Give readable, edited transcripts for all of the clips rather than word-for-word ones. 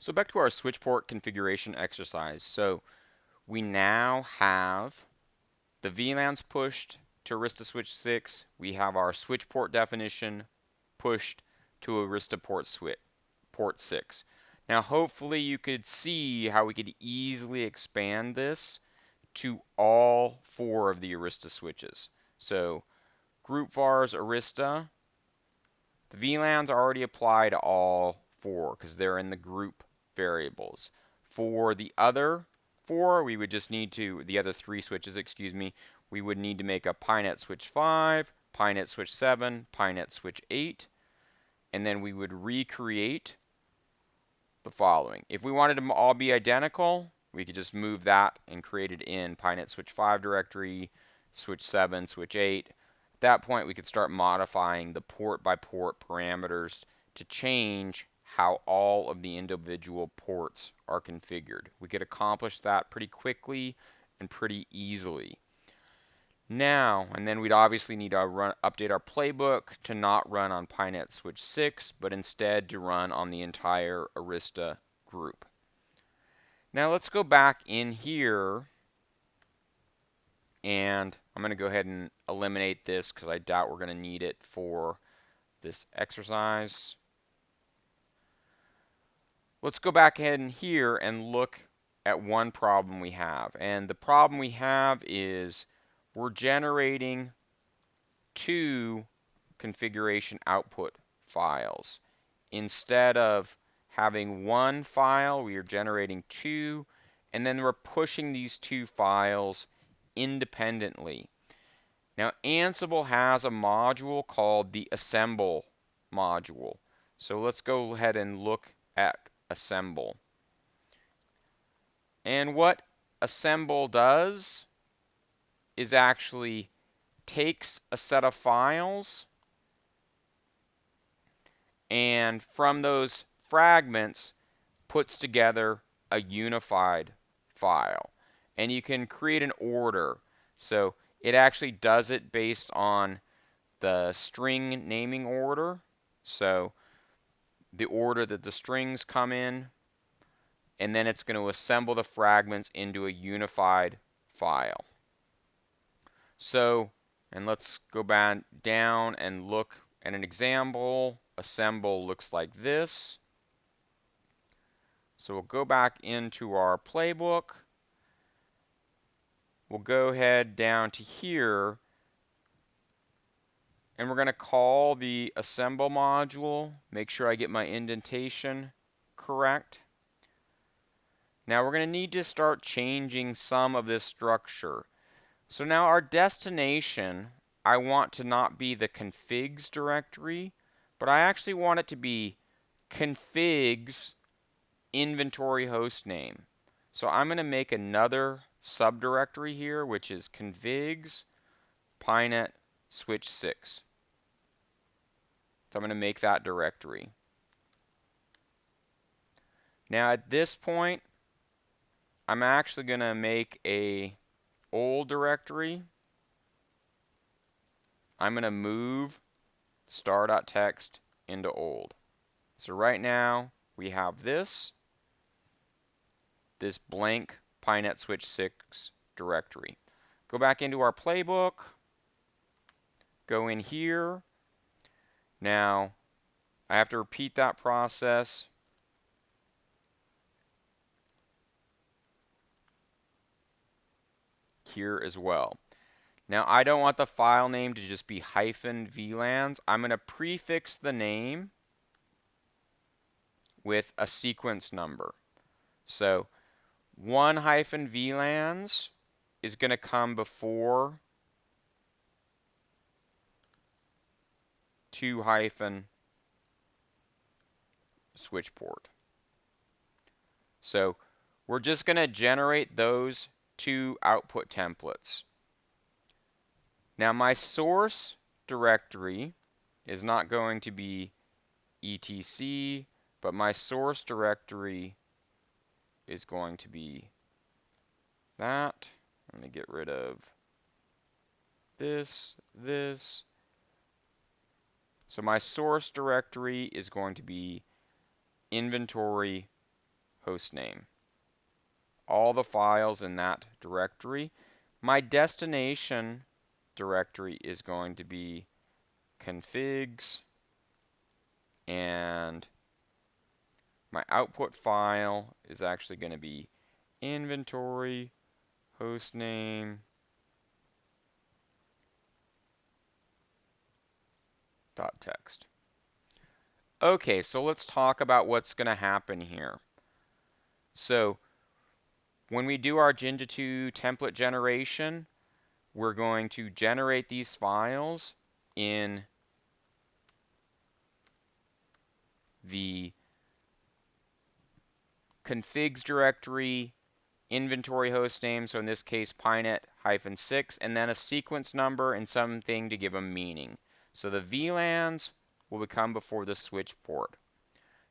So back to our Switchport configuration exercise. So we now have the VLANs pushed to Arista Switch 6. We have our Switchport definition pushed to Arista port 6. Now hopefully you could see how we could easily expand this to all 4 of the Arista switches. So group vars Arista, the VLANs already apply to all 4 because they're in the group variables. For the other 4, we would just need to, the other 3 switches, excuse me, we would need to make a PyNet switch 5, PyNet switch 7, PyNet switch 8, and then we would recreate the following. If we wanted them all be identical, we could just move that and create it in PyNet switch 5 directory, switch 7, switch 8. At that point, we could start modifying the port by port parameters to change how all of the individual ports are configured. We could accomplish that pretty quickly and pretty easily. Now, and then we'd obviously need to update our playbook to not run on PyNet switch 6, but instead to run on the entire Arista group. Now let's go back in here, and I'm going to go ahead and eliminate this because I doubt we're going to need it for this exercise. Let's go back in here and look at one problem we have. And the problem we have is we're generating 2 configuration output files. Instead of having one file, we are generating 2, and then we're pushing these 2 files independently. Now, Ansible has a module called the assemble module. So let's go ahead and look at assemble. And what assemble does is actually takes a set of files, and from those fragments puts together a unified file. And you can create an order. So it actually does it based on the string naming order. So the order that the strings come in, and then it's going to assemble the fragments into a unified file. So, and let's go back down and look at an example. Assemble looks like this. So we'll go back into our playbook. We'll go ahead down to here, and we're going to call the assemble module. Make sure I get my indentation correct. Now we're going to need to start changing some of this structure. So now our destination, I want to not be the configs directory, but I actually want it to be configs inventory hostname. So I'm going to make another subdirectory here, which is configs pynet switch 6. So I'm going to make that directory. Now at this point, I'm actually going to make a old directory. I'm going to move star.txt into old. So right now we have this blank pynet switch 6 directory. Go back into our playbook. Go in here. Now I have to repeat that process. Here as well. Now I don't want the file name to just be -VLANs. I'm going to prefix the name with a sequence number. So 1 -VLANs is going to come before 2 Switchport. So we're just going to generate those 2 output templates. Now my source directory is not going to be etc, but my source directory is going to be that. Let me get rid of this. So my source directory is going to be inventory hostname. All the files in that directory. My destination directory is going to be configs, and my output file is actually going to be inventory hostname .text. Okay, so let's talk about what's going to happen here. So when we do our Jinja 2 template generation, we're going to generate these files in the configs directory, inventory hostname, so in this case pinet-6, and then a sequence number and something to give them meaning. So the VLANs will become before the switch port.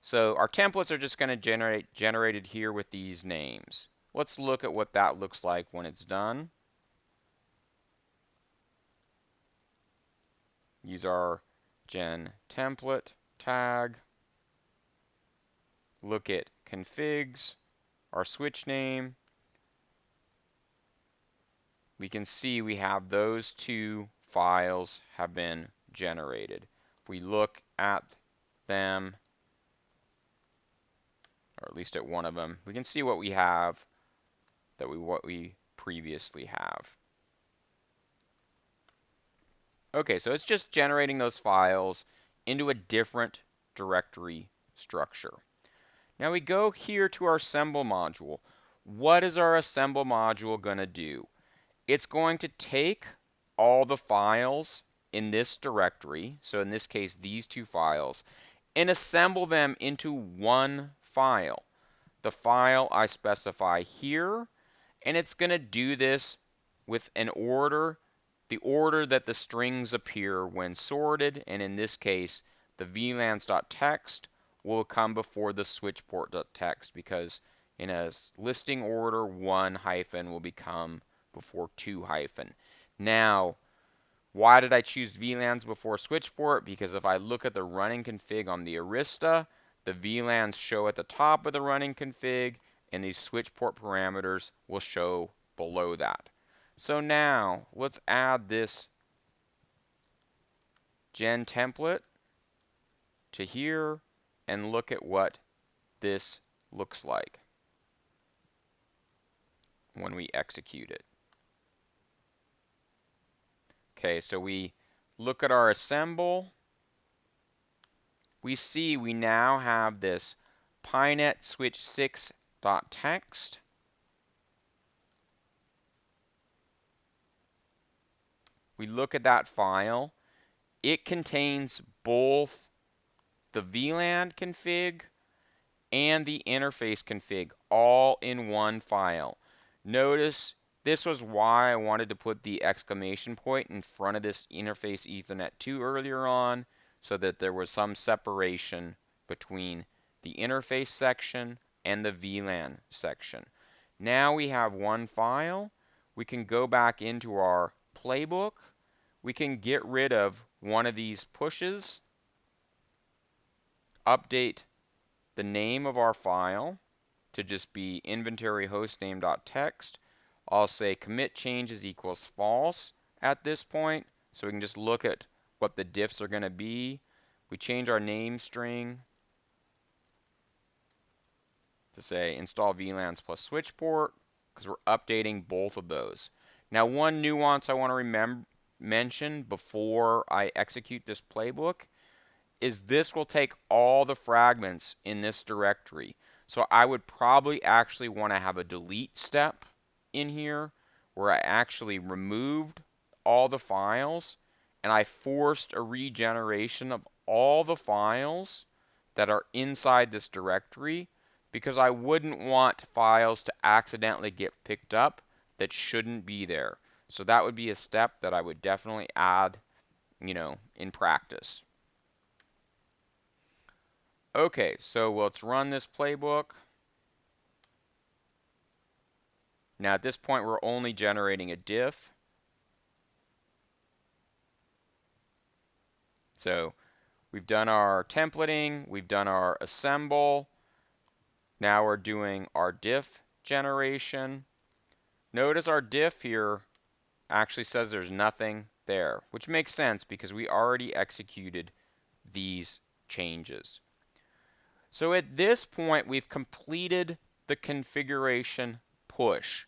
So our templates are just going to generated here with these names. Let's look at what that looks like when it's done. Use our gen template tag. Look at configs, our switch name. We can see we have those two files have been generated. If we look at them, or at least at one of them, we can see what we have, what we previously have. Okay, so it's just generating those files into a different directory structure. Now we go here to our assemble module. What is our assemble module going to do? It's going to take all the files in this directory, so in this case these two files, and assemble them into one file. The file I specify here, and it's going to do this with an order, the order that the strings appear when sorted, and in this case the VLANs.text will come before the switchport.text, because in a listing order 1 hyphen will become before 2 hyphen. Now, why did I choose VLANs before switchport? Because if I look at the running config on the Arista, the VLANs show at the top of the running config, and these switchport parameters will show below that. So now, let's add this gen template to here and look at what this looks like when we execute it. Okay, so we look at our assemble. We see we now have this pinet switch6.text. We look at that file. It contains both the VLAN config and the interface config all in one file. Notice this was why I wanted to put the exclamation point in front of this interface Ethernet 2 earlier on, so that there was some separation between the interface section and the VLAN section. Now we have one file. We can go back into our playbook. We can get rid of one of these pushes, update the name of our file to just be inventory hostname.text. I'll say commit changes equals false at this point, so we can just look at what the diffs are going to be. We change our name string to say install VLANs plus switchport, because we're updating both of those. Now, one nuance I want to mention before I execute this playbook is this will take all the fragments in this directory. So I would probably actually want to have a delete step in here where I actually removed all the files and I forced a regeneration of all the files that are inside this directory, because I wouldn't want files to accidentally get picked up that shouldn't be there. So that would be a step that I would definitely add, in practice. Okay, so let's run this playbook. Now at this point we're only generating a diff. So we've done our templating, we've done our assemble. Now we're doing our diff generation. Notice our diff here actually says there's nothing there, which makes sense because we already executed these changes. So at this point, we've completed the configuration push.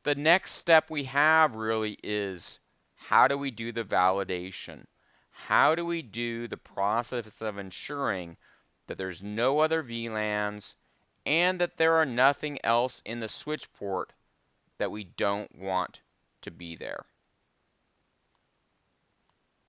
The next step we have really is, how do we do the validation? How do we do the process of ensuring that there's no other VLANs and that there are nothing else in the switch port that we don't want to be there?